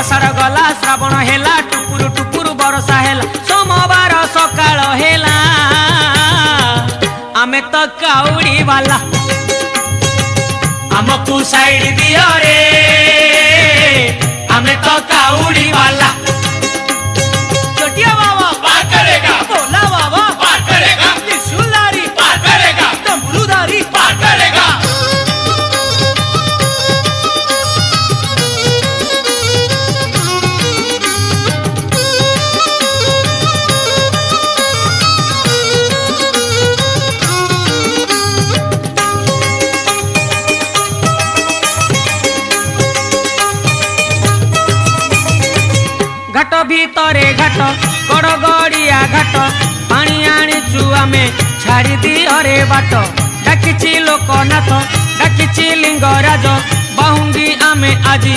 आषाढ़ गला श्रावण हेला टुकुरु टुकुरु बरसा हेला सोमवार सकाळ हेला आमे तो काउड़ी वाला हमको साइड दियो रे हमें तो काउड़ी वाला छोटिया बाबा पार करेगा भोला बाबा पार करेगा त्रिशूलधारी पार करेगा डमरूधारी पार करेगा घाट भीतरे घाट गड़गड़िया घाट पानी आनीचु आमे छाड़ी दियो रे बाट डाकिची लोकनाथ डाकिची लिंगराज बाहुंगी आमे आजी।